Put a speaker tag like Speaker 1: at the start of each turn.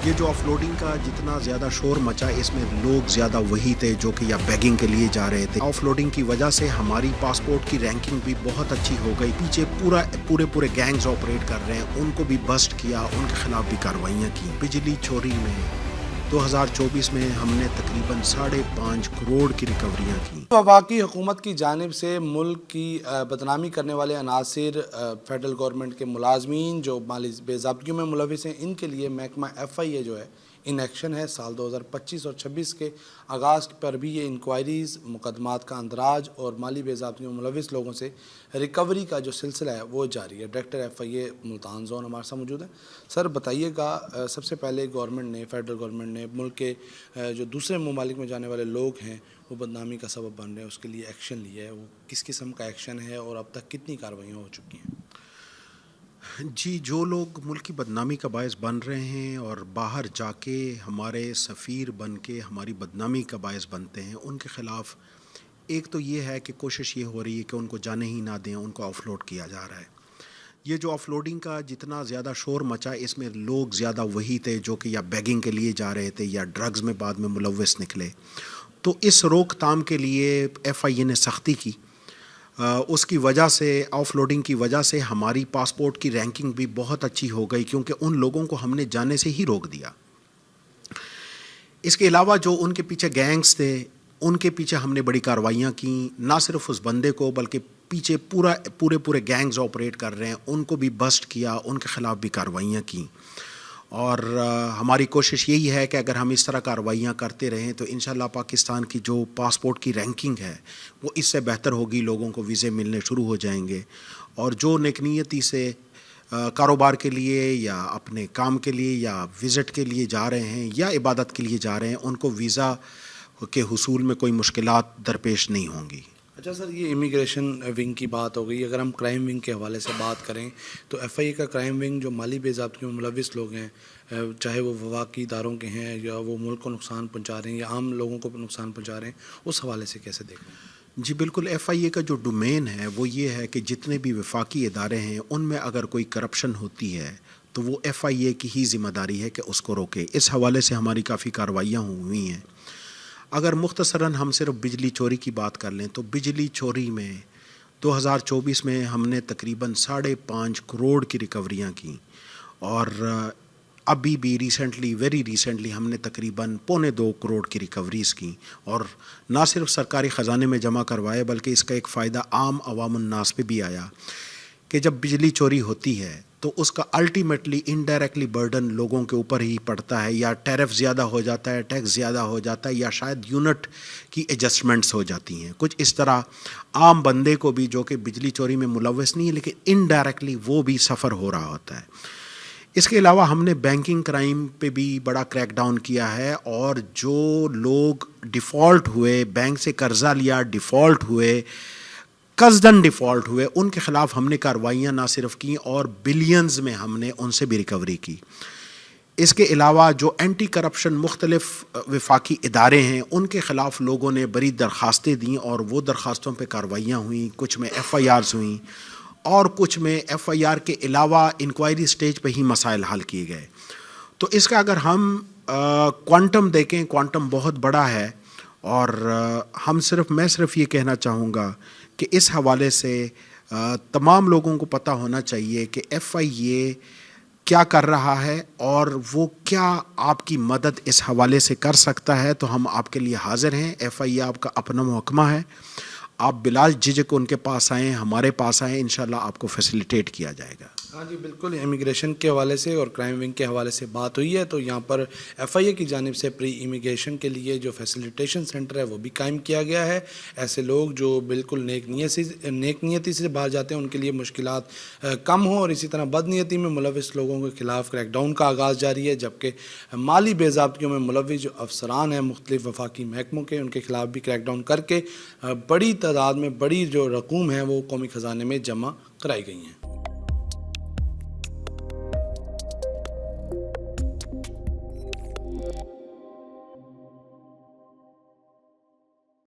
Speaker 1: یہ جو of loading کا جتنا زیادہ شور مچا اس میں لوگ زیادہ وہی تھے جو کہ یا بیگنگ کے لیے جا رہے تھے. آف لوڈنگ کی وجہ سے ہماری پاسپورٹ کی رینکنگ بھی بہت اچھی ہو گئی. پیچھے پورے گینگز آپریٹ کر رہے ہیں, ان کو بھی بسٹ کیا, ان کے خلاف بھی کارروائیاں کی. بجلی چوری میں 2024 میں ہم نے تقریباً 5.5 کروڑ کی ریکوریاں کی.
Speaker 2: وفاقی حکومت کی جانب سے ملک کی بدنامی کرنے والے عناصر, فیڈرل گورنمنٹ کے ملازمین جو مالی بے ضابطگیوں میں ملوث ہیں, ان کے لیے محکمہ FIA جو ہے ان ایکشن ہے. سال 2025 اور 26 کے آغاز پر بھی یہ انکوائریز, مقدمات کا اندراج اور مالی بے ضابطگیوں میں ملوث لوگوں سے ریکوری کا جو سلسلہ ہے وہ جاری ہے. ڈائریکٹر FIA ملتان زون ہمارے ساتھ موجود ہے. سر بتائیے گا, سب سے پہلے فیڈرل گورنمنٹ نے ملک کے جو دوسرے ممالک میں جانے والے لوگ ہیں وہ بدنامی کا سبب بن رہے ہیں, اس کے لیے ایکشن لیا ہے, وہ کس قسم کا ایکشن ہے اور اب تک کتنی کارروائیاں ہو چکی ہیں؟
Speaker 1: جی, جو لوگ ملک کی بدنامی کا باعث بن رہے ہیں اور باہر جا کے ہمارے سفیر بن کے ہماری بدنامی کا باعث بنتے ہیں, ان کے خلاف ایک تو یہ ہے کہ کوشش یہ ہو رہی ہے کہ ان کو جانے ہی نہ دیں, ان کو آف لوڈ کیا جا رہا ہے. یہ جو آف لوڈنگ کا جتنا زیادہ شور مچا اس میں لوگ زیادہ وہی تھے جو کہ یا بیگنگ کے لیے جا رہے تھے یا ڈرگز میں بعد میں ملوث نکلے. تو اس روک تھام کے لیے FIA نے سختی کی. اس کی وجہ سے, آف لوڈنگ کی وجہ سے ہماری پاسپورٹ کی رینکنگ بھی بہت اچھی ہو گئی, کیونکہ ان لوگوں کو ہم نے جانے سے ہی روک دیا. اس کے علاوہ جو ان کے پیچھے گینگز تھے ان کے پیچھے ہم نے بڑی کارروائیاں کیں. نہ صرف اس بندے کو بلکہ پیچھے پورے گینگز آپریٹ کر رہے ہیں, ان کو بھی بسٹ کیا, ان کے خلاف بھی کارروائیاں کیں. اور ہماری کوشش یہی ہے کہ اگر ہم اس طرح کارروائیاں کرتے رہیں تو انشاءاللہ پاکستان کی جو پاسپورٹ کی رینکنگ ہے وہ اس سے بہتر ہوگی, لوگوں کو ویزے ملنے شروع ہو جائیں گے. اور جو نیک نیتی سے کاروبار کے لیے یا اپنے کام کے لیے یا وزٹ کے لیے جا رہے ہیں یا عبادت کے لیے جا رہے ہیں, ان کو ویزا کے حصول میں کوئی مشکلات درپیش نہیں ہوں گی.
Speaker 2: اچھا سر, یہ امیگریشن ونگ کی بات ہو گئی. اگر ہم کرائم ونگ کے حوالے سے بات کریں تو FIA کا کرائم ونگ جو مالی بے ضابطگیوں میں ملوث لوگ ہیں, چاہے وہ وفاقی اداروں کے ہیں یا وہ ملک کو نقصان پہنچا رہے ہیں یا عام لوگوں کو نقصان پہنچا رہے ہیں, اس حوالے سے کیسے دیکھ رہے ہیں؟
Speaker 1: جی بالکل, FIA کا جو ڈومین ہے وہ یہ ہے کہ جتنے بھی وفاقی ادارے ہیں ان میں اگر کوئی کرپشن ہوتی ہے تو وہ FIA کی ہی ذمہ داری ہے کہ اس کو روکے. اس حوالے سے ہماری کافی کارروائیاں ہوئی ہیں. اگر مختصراً ہم صرف بجلی چوری کی بات کر لیں تو بجلی چوری میں 2024 میں ہم نے تقریباً 5.5 کروڑ کی ریکوریاں کیں. اور ابھی بھی ویری ریسنٹلی ہم نے تقریباً 2.25 کروڑ کی ریکوریز کی. اور نہ صرف سرکاری خزانے میں جمع کروائے بلکہ اس کا ایک فائدہ عام عوام الناس پہ بھی آیا کہ جب بجلی چوری ہوتی ہے تو اس کا الٹیمیٹلی انڈائریکٹلی برڈن لوگوں کے اوپر ہی پڑتا ہے. یا ٹیرف زیادہ ہو جاتا ہے, ٹیکس زیادہ ہو جاتا ہے, یا شاید یونٹ کی ایڈجسٹمنٹس ہو جاتی ہیں. کچھ اس طرح عام بندے کو بھی جو کہ بجلی چوری میں ملوث نہیں ہے لیکن انڈائریکٹلی وہ بھی سفر ہو رہا ہوتا ہے. اس کے علاوہ ہم نے بینکنگ کرائم پہ بھی بڑا کریک ڈاؤن کیا ہے. اور جو لوگ ڈیفالٹ ہوئے, بینک سے قرضہ لیا, ڈیفالٹ ہوئے, قصداً ڈیفالٹ ہوئے, ان کے خلاف ہم نے کارروائیاں نہ صرف کی اور بلینز میں ہم نے ان سے بھی ریکوری کی. اس کے علاوہ جو اینٹی کرپشن مختلف وفاقی ادارے ہیں ان کے خلاف لوگوں نے بڑی درخواستیں دیں اور وہ درخواستوں پہ کارروائیاں ہوئیں. کچھ میں FIRs ہوئیں اور کچھ میں FIR کے علاوہ انکوائری سٹیج پہ ہی مسائل حل کیے گئے. تو اس کا اگر ہم کوانٹم دیکھیں, کوانٹم بہت بڑا ہے. اور میں صرف یہ کہنا چاہوں گا کہ اس حوالے سے تمام لوگوں کو پتہ ہونا چاہیے کہ FIA کیا کر رہا ہے اور وہ کیا آپ کی مدد اس حوالے سے کر سکتا ہے. تو ہم آپ کے لیے حاضر ہیں. FIA آپ کا اپنا محکمہ ہے, آپ بلا جھجک ان کے پاس آئیں, ہمارے پاس آئیں, انشاءاللہ آپ کو فیسیلیٹیٹ کیا جائے گا.
Speaker 2: ہاں جی بالکل, امیگریشن کے حوالے سے اور کرائم ونگ کے حوالے سے بات ہوئی ہے تو یہاں پر FIA کی جانب سے پری امیگریشن کے لیے جو فیسیلیٹیشن سینٹر ہے وہ بھی قائم کیا گیا ہے. ایسے لوگ جو بالکل نیک نیتی سے باہر جاتے ہیں ان کے لیے مشکلات کم ہوں, اور اسی طرح بد نیتی میں ملوث لوگوں کے خلاف کریک ڈاؤن کا آغاز جاری ہے. جبکہ مالی بے ضابطگیوں میں ملوث جو افسران ہیں مختلف وفاقی محکموں کے, ان کے خلاف بھی کریک ڈاؤن کر کے بڑی تعداد میں بڑی جو رقوم ہے وہ قومی خزانے میں جمع کرائی گئی ہیں.